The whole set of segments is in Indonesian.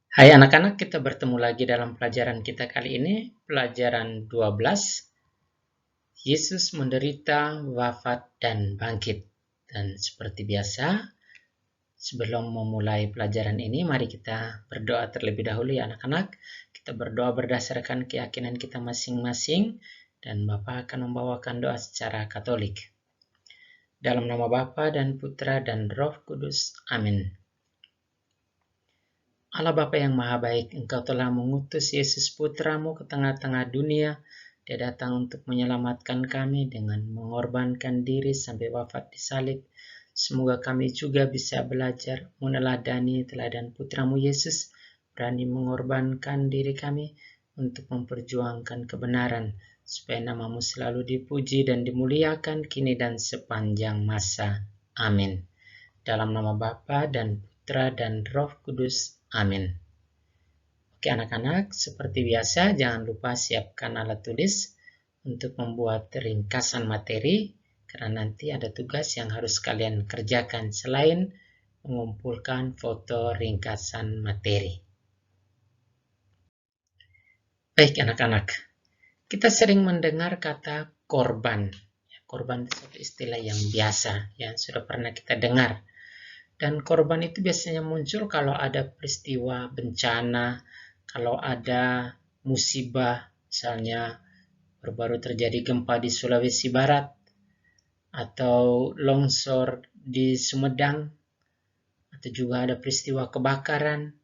Hai anak-anak, kita bertemu lagi dalam pelajaran kita kali ini, pelajaran 12. Yesus menderita, wafat, dan bangkit. Dan seperti biasa, sebelum memulai pelajaran ini, mari kita berdoa terlebih dahulu ya anak-anak. Kita berdoa berdasarkan keyakinan kita masing-masing, dan Bapa akan membawakan doa secara Katolik. Dalam nama Bapa dan Putra dan Roh Kudus. Amin. Allah Bapa yang Maha Baik, Engkau telah mengutus Yesus Putramu ke tengah-tengah dunia. Dia datang untuk menyelamatkan kami dengan mengorbankan diri sampai wafat di salib. Semoga kami juga bisa belajar meneladani teladan Putramu Yesus, berani mengorbankan diri kami untuk memperjuangkan kebenaran, supaya namamu selalu dipuji dan dimuliakan kini dan sepanjang masa. Amin. Dalam nama Bapa dan Putra dan Roh Kudus. Amin. Oke anak-anak, seperti biasa jangan lupa siapkan alat tulis untuk membuat ringkasan materi, karena nanti ada tugas yang harus kalian kerjakan selain mengumpulkan foto ringkasan materi. Baik anak-anak, kita sering mendengar kata korban. Korban itu satu istilah yang biasa, yang sudah pernah kita dengar. Dan korban itu biasanya muncul kalau ada peristiwa bencana, kalau ada musibah, misalnya baru-baru terjadi gempa di Sulawesi Barat, atau longsor di Sumedang, atau juga ada peristiwa kebakaran,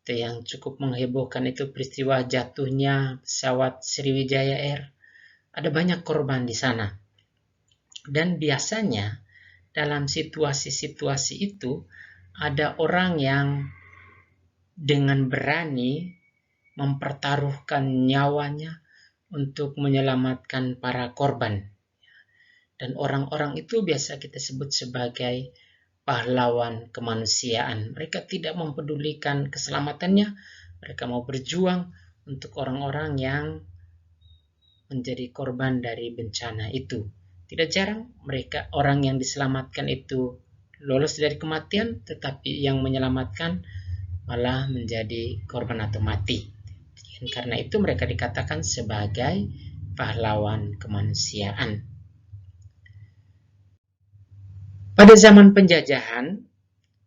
atau yang cukup menghebohkan itu peristiwa jatuhnya pesawat Sriwijaya Air. Ada banyak korban di sana. Dan biasanya dalam situasi-situasi itu ada orang yang dengan berani mempertaruhkan nyawanya untuk menyelamatkan para korban. Dan orang-orang itu biasa kita sebut sebagai pahlawan kemanusiaan. Mereka tidak mempedulikan keselamatannya, mereka mau berjuang untuk orang-orang yang menjadi korban dari bencana itu. Tidak jarang mereka orang yang diselamatkan itu lolos dari kematian, tetapi yang menyelamatkan malah menjadi korban atau mati. Dan karena itu mereka dikatakan sebagai pahlawan kemanusiaan. Pada zaman penjajahan,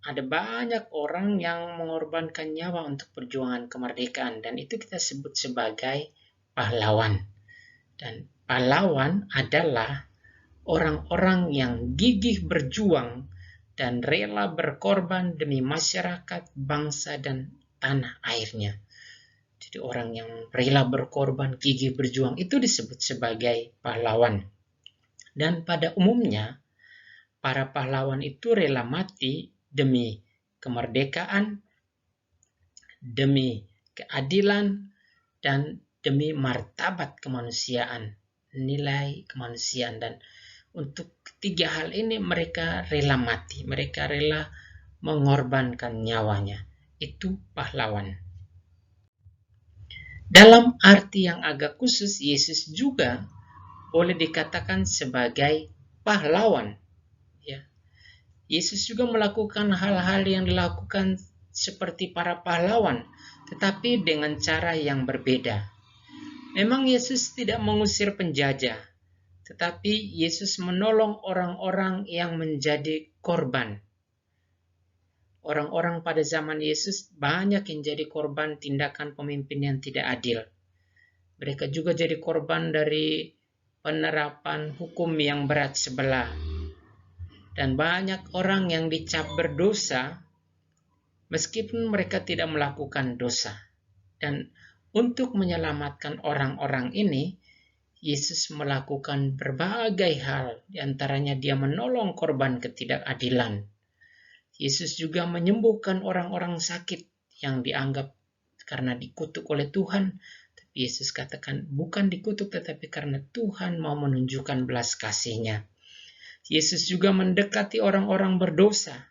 ada banyak orang yang mengorbankan nyawa untuk perjuangan kemerdekaan, dan itu kita sebut sebagai pahlawan. Dan pahlawan adalah orang-orang yang gigih berjuang dan rela berkorban demi masyarakat, bangsa, dan tanah airnya. Jadi orang yang rela berkorban, gigih berjuang, itu disebut sebagai pahlawan. Dan pada umumnya, para pahlawan itu rela mati demi kemerdekaan, demi keadilan, dan demi martabat kemanusiaan, nilai kemanusiaan. Dan untuk ketiga hal ini mereka rela mati, mereka rela mengorbankan nyawanya. Itu pahlawan. Dalam arti yang agak khusus, Yesus juga boleh dikatakan sebagai pahlawan. Ya. Yesus juga melakukan hal-hal yang dilakukan seperti para pahlawan, tetapi dengan cara yang berbeda. Memang Yesus tidak mengusir penjajah, tetapi Yesus menolong orang-orang yang menjadi korban. Orang-orang pada zaman Yesus banyak yang jadi korban tindakan pemimpin yang tidak adil. Mereka juga jadi korban dari penerapan hukum yang berat sebelah. Dan banyak orang yang dicap berdosa meskipun mereka tidak melakukan dosa. Dan untuk menyelamatkan orang-orang ini, Yesus melakukan berbagai hal, diantaranya dia menolong korban ketidakadilan. Yesus juga menyembuhkan orang-orang sakit yang dianggap karena dikutuk oleh Tuhan. Tapi Yesus katakan bukan dikutuk, tetapi karena Tuhan mau menunjukkan belas kasih-Nya. Yesus juga mendekati orang-orang berdosa.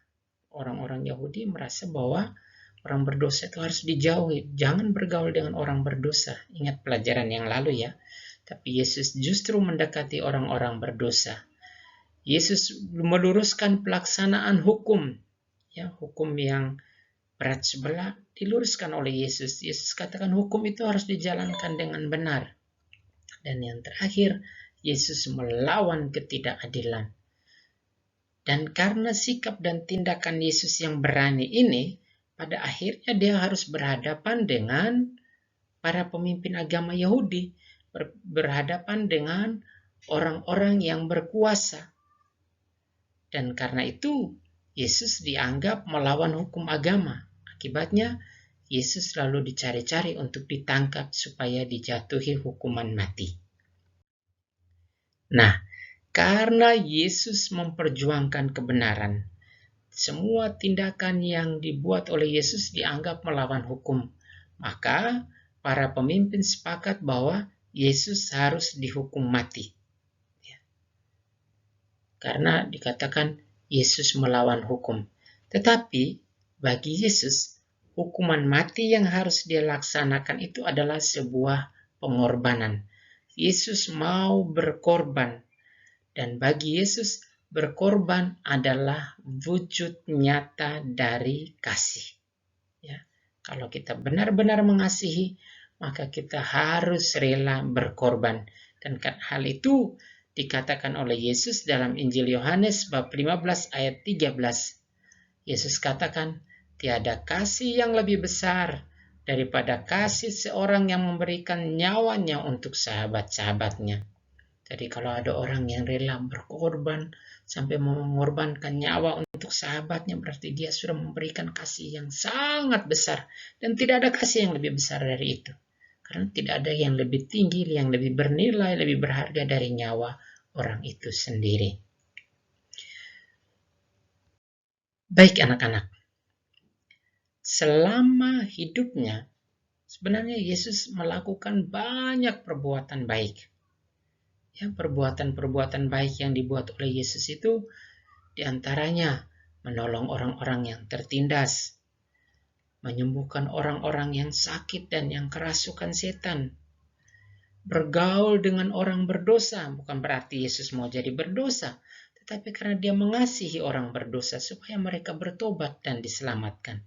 Orang-orang Yahudi merasa bahwa orang berdosa itu harus dijauhi. Jangan bergaul dengan orang berdosa. Ingat pelajaran yang lalu ya. Tapi Yesus justru mendekati orang-orang berdosa. Yesus meluruskan pelaksanaan hukum. Ya, hukum yang berat sebelah diluruskan oleh Yesus. Yesus katakan hukum itu harus dijalankan dengan benar. Dan yang terakhir, Yesus melawan ketidakadilan. Dan karena sikap dan tindakan Yesus yang berani ini, pada akhirnya dia harus berhadapan dengan para pemimpin agama Yahudi, berhadapan dengan orang-orang yang berkuasa. Dan karena itu, Yesus dianggap melawan hukum agama. Akibatnya, Yesus lalu dicari-cari untuk ditangkap supaya dijatuhi hukuman mati. Nah, karena Yesus memperjuangkan kebenaran, semua tindakan yang dibuat oleh Yesus dianggap melawan hukum. Maka, para pemimpin sepakat bahwa Yesus harus dihukum mati. Karena dikatakan Yesus melawan hukum. Tetapi bagi Yesus, hukuman mati yang harus dia laksanakan itu adalah sebuah pengorbanan. Yesus mau berkorban. Dan bagi Yesus, berkorban adalah wujud nyata dari kasih. Ya, kalau kita benar-benar mengasihi, maka kita harus rela berkorban. Dan hal itu dikatakan oleh Yesus dalam Injil Yohanes bab 15 ayat 13. Yesus katakan, tiada kasih yang lebih besar daripada kasih seorang yang memberikan nyawanya untuk sahabat-sahabatnya. Jadi kalau ada orang yang rela berkorban sampai mengorbankan nyawa untuk sahabatnya, berarti dia sudah memberikan kasih yang sangat besar. Dan tidak ada kasih yang lebih besar dari itu. Karena tidak ada yang lebih tinggi, yang lebih bernilai, lebih berharga dari nyawa orang itu sendiri. Baik anak-anak, selama hidupnya sebenarnya Yesus melakukan banyak perbuatan baik. Ya, perbuatan-perbuatan baik yang dibuat oleh Yesus itu diantaranya menolong orang-orang yang tertindas, menyembuhkan orang-orang yang sakit dan yang kerasukan setan, bergaul dengan orang berdosa, bukan berarti Yesus mau jadi berdosa, tetapi karena dia mengasihi orang berdosa supaya mereka bertobat dan diselamatkan.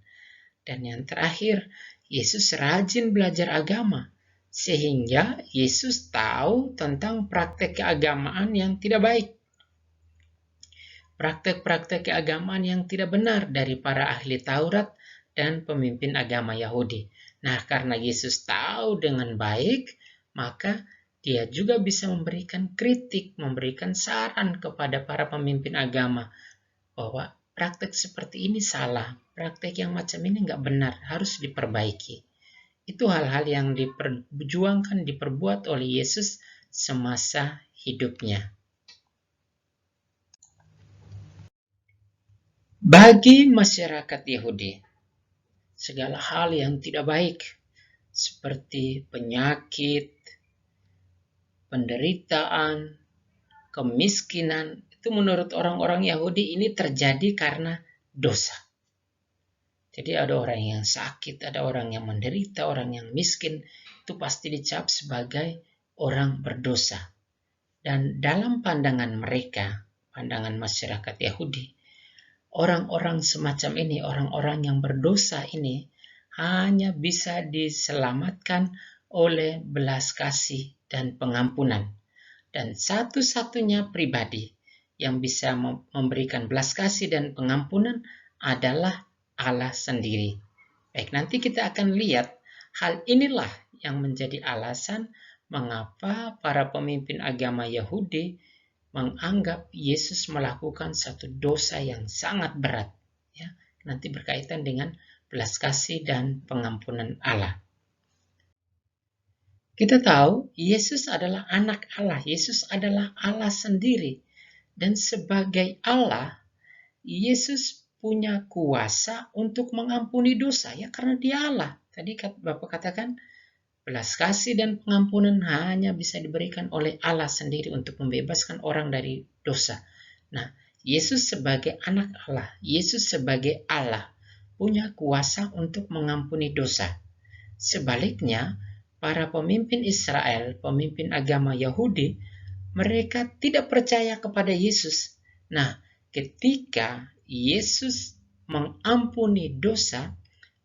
Dan yang terakhir, Yesus rajin belajar agama, sehingga Yesus tahu tentang praktek keagamaan yang tidak baik. Praktek-praktek keagamaan yang tidak benar dari para ahli Taurat dan pemimpin agama Yahudi. Nah, karena Yesus tahu dengan baik, maka dia juga bisa memberikan kritik, memberikan saran kepada para pemimpin agama bahwa praktek seperti ini salah, praktek yang macam ini nggak benar, harus diperbaiki. Itu hal-hal yang diperjuangkan, diperbuat oleh Yesus semasa hidupnya. Bagi masyarakat Yahudi, segala hal yang tidak baik seperti penyakit, penderitaan, kemiskinan, itu menurut orang-orang Yahudi ini terjadi karena dosa. Jadi ada orang yang sakit, ada orang yang menderita, orang yang miskin, itu pasti dicap sebagai orang berdosa. Dan dalam pandangan mereka, pandangan masyarakat Yahudi, orang-orang semacam ini, orang-orang yang berdosa ini, hanya bisa diselamatkan oleh belas kasih dan pengampunan. Dan satu-satunya pribadi yang bisa memberikan belas kasih dan pengampunan adalah Allah sendiri. Baik, nanti kita akan lihat hal inilah yang menjadi alasan mengapa para pemimpin agama Yahudi menganggap Yesus melakukan satu dosa yang sangat berat. Ya, nanti berkaitan dengan belas kasih dan pengampunan Allah. Kita tahu Yesus adalah anak Allah, Yesus adalah Allah sendiri. Dan sebagai Allah, Yesus punya kuasa untuk mengampuni dosa, ya karena dia Allah. Tadi Bapak katakan, belas kasih dan pengampunan hanya bisa diberikan oleh Allah sendiri untuk membebaskan orang dari dosa. Nah, Yesus sebagai anak Allah, Yesus sebagai Allah, punya kuasa untuk mengampuni dosa. Sebaliknya, para pemimpin Israel, pemimpin agama Yahudi, mereka tidak percaya kepada Yesus. Nah, ketika Yesus mengampuni dosa,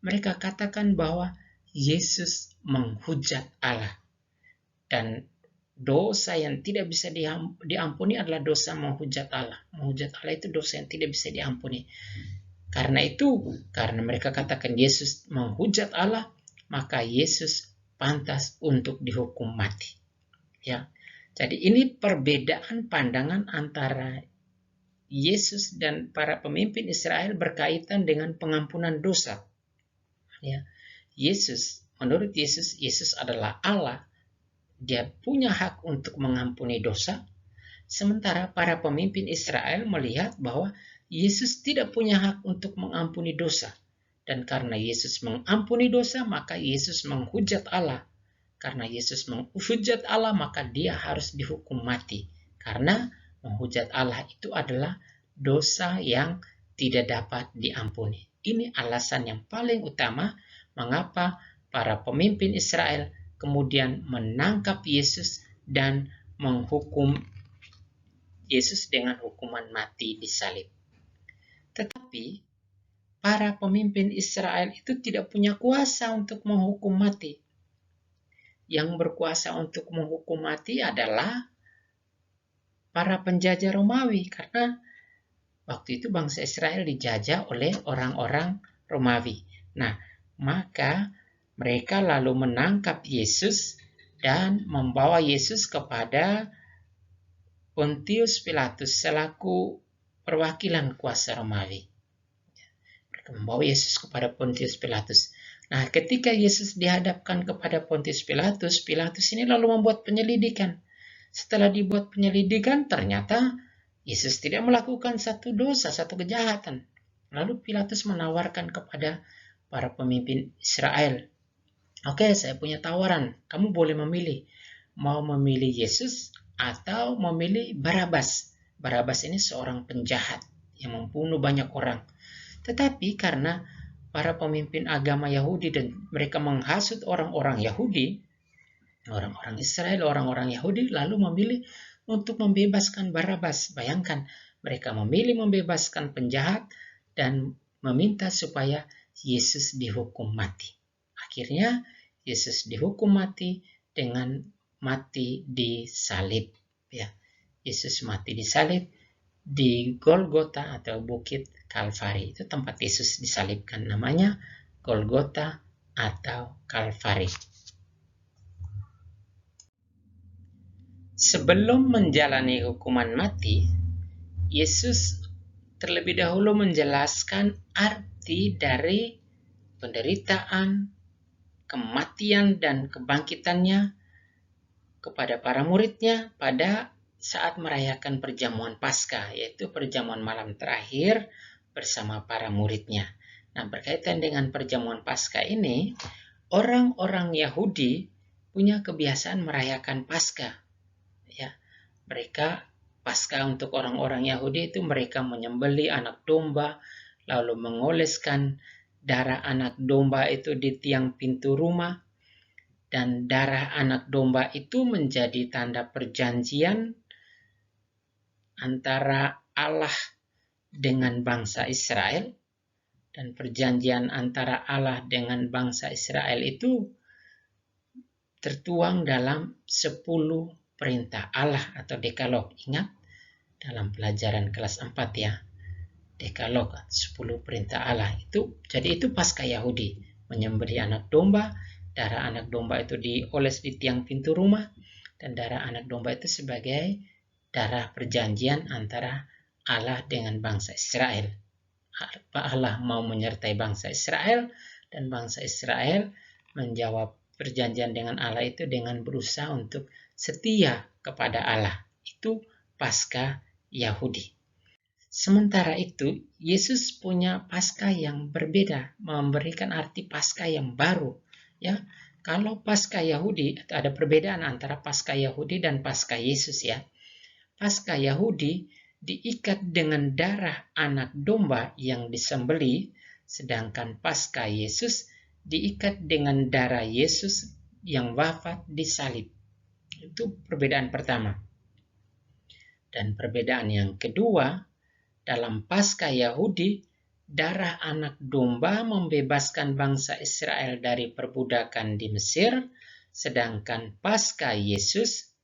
mereka katakan bahwa Yesus menghujat Allah. Dan dosa yang tidak bisa diampuni adalah dosa menghujat Allah. Menghujat Allah itu dosa yang tidak bisa diampuni. Karena itu, karena mereka katakan Yesus menghujat Allah, maka Yesus pantas untuk dihukum mati. Ya. Jadi ini perbedaan pandangan antara Yesus dan para pemimpin Israel berkaitan dengan pengampunan dosa. Ya. Menurut Yesus, Yesus adalah Allah. Dia punya hak untuk mengampuni dosa. Sementara para pemimpin Israel melihat bahwa Yesus tidak punya hak untuk mengampuni dosa. Dan karena Yesus mengampuni dosa, maka Yesus menghujat Allah. Karena Yesus menghujat Allah, maka dia harus dihukum mati. Karena menghujat Allah itu adalah dosa yang tidak dapat diampuni. Ini alasan yang paling utama mengapa para pemimpin Israel kemudian menangkap Yesus dan menghukum Yesus dengan hukuman mati di salib. Tetapi para pemimpin Israel itu tidak punya kuasa untuk menghukum mati. Yang berkuasa untuk menghukum mati adalah para penjajah Romawi, karena waktu itu bangsa Israel dijajah oleh orang-orang Romawi. Nah, maka mereka lalu menangkap Yesus dan membawa Yesus kepada Pontius Pilatus selaku perwakilan kuasa Romawi. Mereka membawa Yesus kepada Pontius Pilatus. Nah, ketika Yesus dihadapkan kepada Pontius Pilatus, Pilatus ini lalu membuat penyelidikan. Setelah dibuat penyelidikan, ternyata Yesus tidak melakukan satu dosa, satu kejahatan. Lalu Pilatus menawarkan kepada para pemimpin Israel, "Oke, saya punya tawaran. Kamu boleh memilih. Mau memilih Yesus atau memilih Barabas." Barabas ini seorang penjahat yang membunuh banyak orang. Tetapi karena para pemimpin agama Yahudi dan mereka menghasut orang-orang Yahudi, orang-orang Israel, orang-orang Yahudi lalu memilih untuk membebaskan Barabas. Bayangkan, mereka memilih membebaskan penjahat dan meminta supaya Yesus dihukum mati. Akhirnya Yesus dihukum mati dengan mati di salib. Ya, Yesus mati di salib di Golgota atau Bukit Kalvari. Itu tempat Yesus disalibkan, namanya Golgota atau Kalvari. Sebelum menjalani hukuman mati, Yesus terlebih dahulu menjelaskan arti dari penderitaan, kematian, dan kebangkitannya kepada para muridnya pada saat merayakan perjamuan Paskah, yaitu perjamuan malam terakhir bersama para muridnya. Nah, berkaitan dengan perjamuan Paskah ini, orang-orang Yahudi punya kebiasaan merayakan Paskah. Ya, mereka Paskah untuk orang-orang Yahudi itu mereka menyembelih anak domba, lalu mengoleskan darah anak domba itu di tiang pintu rumah, dan darah anak domba itu menjadi tanda perjanjian antara Allah dengan bangsa Israel. Dan perjanjian antara Allah dengan bangsa Israel itu tertuang dalam 10 perintah Allah atau Dekalog. Ingat dalam pelajaran kelas 4 ya. Dekalog, 10 perintah Allah itu. Jadi itu Paskah Yahudi, menyembelih anak domba, darah anak domba itu dioles di tiang pintu rumah, dan darah anak domba itu sebagai darah perjanjian antara Allah dengan bangsa Israel. Allah mau menyertai bangsa Israel, dan bangsa Israel menjawab perjanjian dengan Allah itu dengan berusaha untuk setia kepada Allah. Itu Paskah Yahudi. Sementara itu, Yesus punya Paskah yang berbeda, memberikan arti Paskah yang baru. Ya, kalau Paskah Yahudi, ada perbedaan antara Paskah Yahudi dan Paskah Yesus ya. Paskah Yahudi diikat dengan darah anak domba yang disembelih, sedangkan Paskah Yesus diikat dengan darah Yesus yang wafat di salib. Itu perbedaan pertama. Dan perbedaan yang kedua, dalam Paskah Yahudi, darah anak domba membebaskan bangsa Israel dari perbudakan di Mesir, sedangkan Paskah Yesus,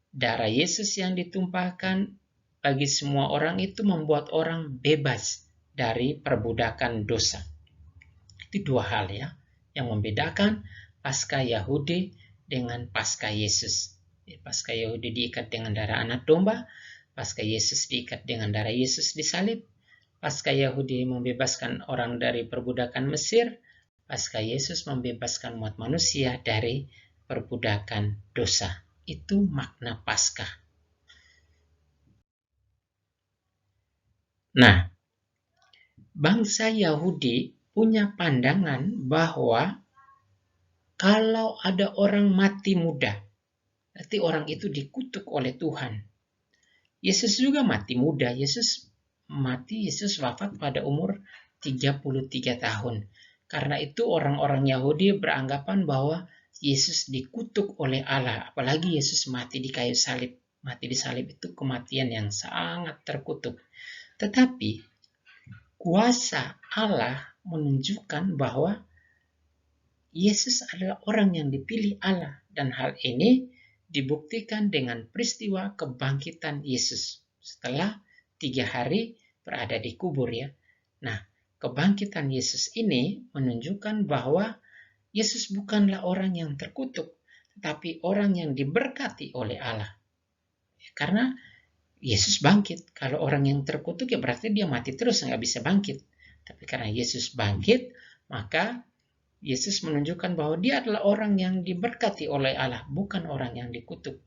darah Yesus yang ditumpahkan bagi semua orang itu membuat orang bebas dari perbudakan dosa. Itu dua hal ya, yang membedakan Paskah Yahudi dengan Paskah Yesus. Paskah Yahudi diikat dengan darah anak domba, Paskah Yesus diikat dengan darah Yesus disalib. Paskah Yahudi membebaskan orang dari perbudakan Mesir, Paskah Yesus membebaskan umat manusia dari perbudakan dosa. Itu makna Paskah. Nah, bangsa Yahudi punya pandangan bahwa kalau ada orang mati muda, berarti orang itu dikutuk oleh Tuhan. Yesus juga mati muda. Yesus wafat pada umur 33 tahun. Karena itu orang-orang Yahudi beranggapan bahwa Yesus dikutuk oleh Allah. Apalagi Yesus mati di kayu salib. Mati di salib itu kematian yang sangat terkutuk. Tetapi kuasa Allah menunjukkan bahwa Yesus adalah orang yang dipilih Allah. Dan hal ini dibuktikan dengan peristiwa kebangkitan Yesus setelah 3 hari berada di kubur ya. Nah, kebangkitan Yesus ini menunjukkan bahwa Yesus bukanlah orang yang terkutuk, tetapi orang yang diberkati oleh Allah. Karena Yesus bangkit. Kalau orang yang terkutuk ya berarti dia mati terus, nggak bisa bangkit. Tapi karena Yesus bangkit, maka Yesus menunjukkan bahwa dia adalah orang yang diberkati oleh Allah, bukan orang yang dikutuk.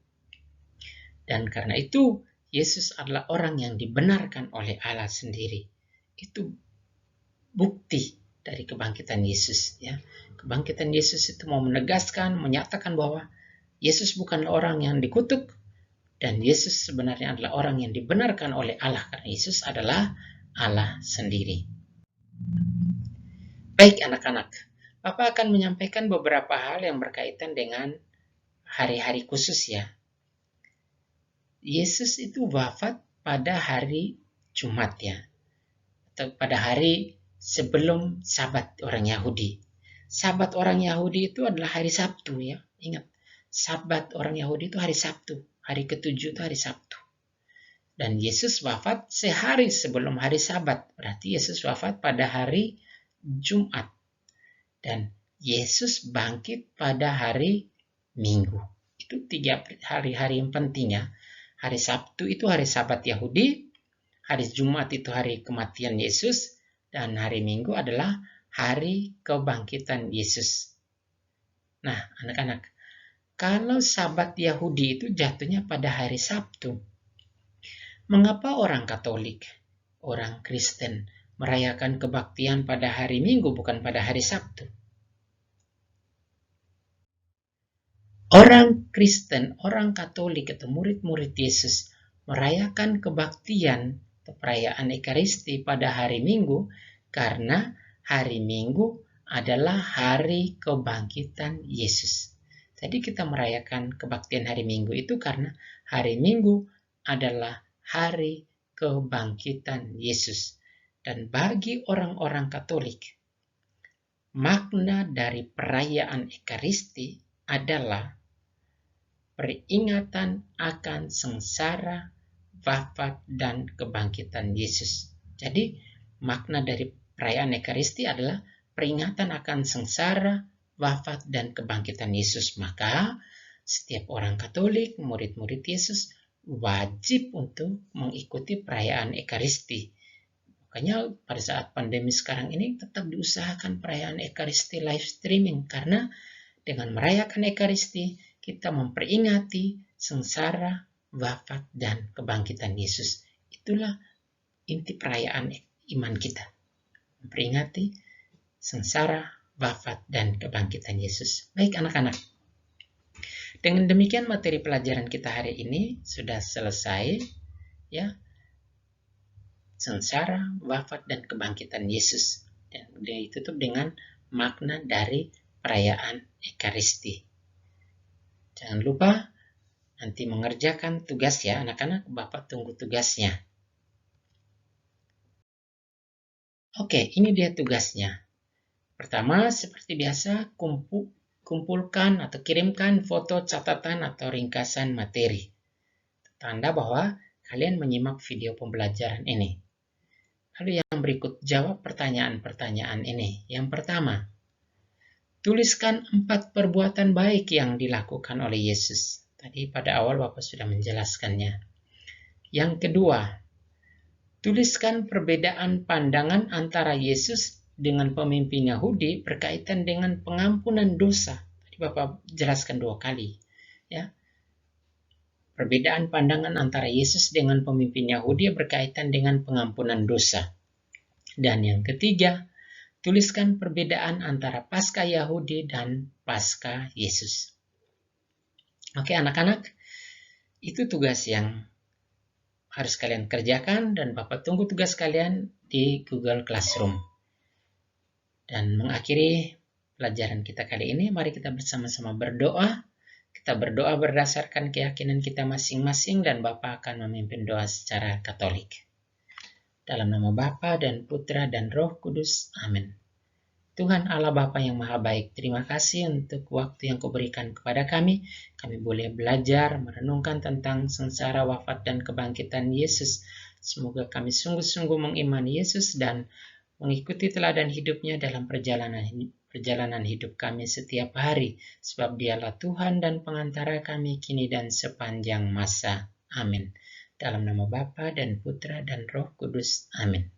Dan karena itu, Yesus adalah orang yang dibenarkan oleh Allah sendiri. Itu bukti dari kebangkitan Yesus. Ya. Kebangkitan Yesus itu mau menegaskan, menyatakan bahwa Yesus bukan orang yang dikutuk, dan Yesus sebenarnya adalah orang yang dibenarkan oleh Allah, karena Yesus adalah Allah sendiri. Baik anak-anak, Bapak akan menyampaikan beberapa hal yang berkaitan dengan hari-hari khusus ya. Yesus itu wafat pada hari Jumat ya, atau pada hari sebelum Sabat orang Yahudi. Sabat orang Yahudi itu adalah hari Sabtu ya. Ingat, Sabat orang Yahudi itu hari Sabtu. Hari ke-7 itu hari Sabtu. Dan Yesus wafat sehari sebelum hari Sabat. Berarti Yesus wafat pada hari Jumat. Dan Yesus bangkit pada hari Minggu. Itu 3 hari-hari yang penting ya. Hari Sabtu itu hari Sabat Yahudi. Hari Jumat itu hari kematian Yesus. Dan hari Minggu adalah hari kebangkitan Yesus. Nah, anak-anak, kalau Sabat Yahudi itu jatuhnya pada hari Sabtu, mengapa orang Katolik, orang Kristen merayakan kebaktian pada hari Minggu bukan pada hari Sabtu? Orang Kristen, orang Katolik atau murid-murid Yesus merayakan kebaktian atau perayaan Ekaristi pada hari Minggu karena hari Minggu adalah hari kebangkitan Yesus. Jadi kita merayakan kebaktian hari Minggu itu karena hari Minggu adalah hari kebangkitan Yesus. Dan bagi orang-orang Katolik, makna dari perayaan Ekaristi adalah peringatan akan sengsara, wafat, dan kebangkitan Yesus. Jadi, makna dari perayaan Ekaristi adalah peringatan akan sengsara, wafat, dan kebangkitan Yesus. Maka, setiap orang Katolik, murid-murid Yesus, wajib untuk mengikuti perayaan Ekaristi. Makanya pada saat pandemi sekarang ini tetap diusahakan perayaan Ekaristi live streaming. Karena dengan merayakan Ekaristi, kita memperingati sengsara, wafat, dan kebangkitan Yesus. Itulah inti perayaan iman kita. Memperingati sengsara, wafat, dan kebangkitan Yesus. Baik anak-anak, dengan demikian materi pelajaran kita hari ini sudah selesai. Ya, sengsara, wafat, dan kebangkitan Yesus. Dan ditutup dengan makna dari perayaan Ekaristi. Jangan lupa nanti mengerjakan tugas ya anak-anak, Bapak tunggu tugasnya. Oke, ini dia tugasnya. Pertama, seperti biasa, kumpulkan atau kirimkan foto catatan atau ringkasan materi. Tanda bahwa kalian menyimak video pembelajaran ini. Lalu yang berikut, jawab pertanyaan-pertanyaan ini. Yang pertama, tuliskan 4 perbuatan baik yang dilakukan oleh Yesus. Tadi pada awal Bapak sudah menjelaskannya. Yang kedua, tuliskan perbedaan pandangan antara Yesus dengan pemimpin Yahudi berkaitan dengan pengampunan dosa. Tadi Bapak jelaskan 2 kali. Ya. Perbedaan pandangan antara Yesus dengan pemimpin Yahudi berkaitan dengan pengampunan dosa. Dan yang ketiga, tuliskan perbedaan antara Paskah Yahudi dan Paskah Yesus. Oke anak-anak, itu tugas yang harus kalian kerjakan dan Bapak tunggu tugas kalian di Google Classroom. Dan mengakhiri pelajaran kita kali ini, mari kita bersama-sama berdoa. Kita berdoa berdasarkan keyakinan kita masing-masing dan Bapa akan memimpin doa secara Katolik. Dalam nama Bapa dan Putra dan Roh Kudus. Amin. Tuhan Allah Bapa yang Maha Baik, terima kasih untuk waktu yang Kau berikan kepada kami. Kami boleh belajar, merenungkan tentang sengsara, wafat, dan kebangkitan Yesus. Semoga kami sungguh-sungguh mengimani Yesus dan mengikuti teladan hidupnya dalam perjalanan hidup kami setiap hari, sebab Dialah Tuhan dan pengantara kami kini dan sepanjang masa. Amin. Dalam nama Bapa dan Putra dan Roh Kudus. Amin.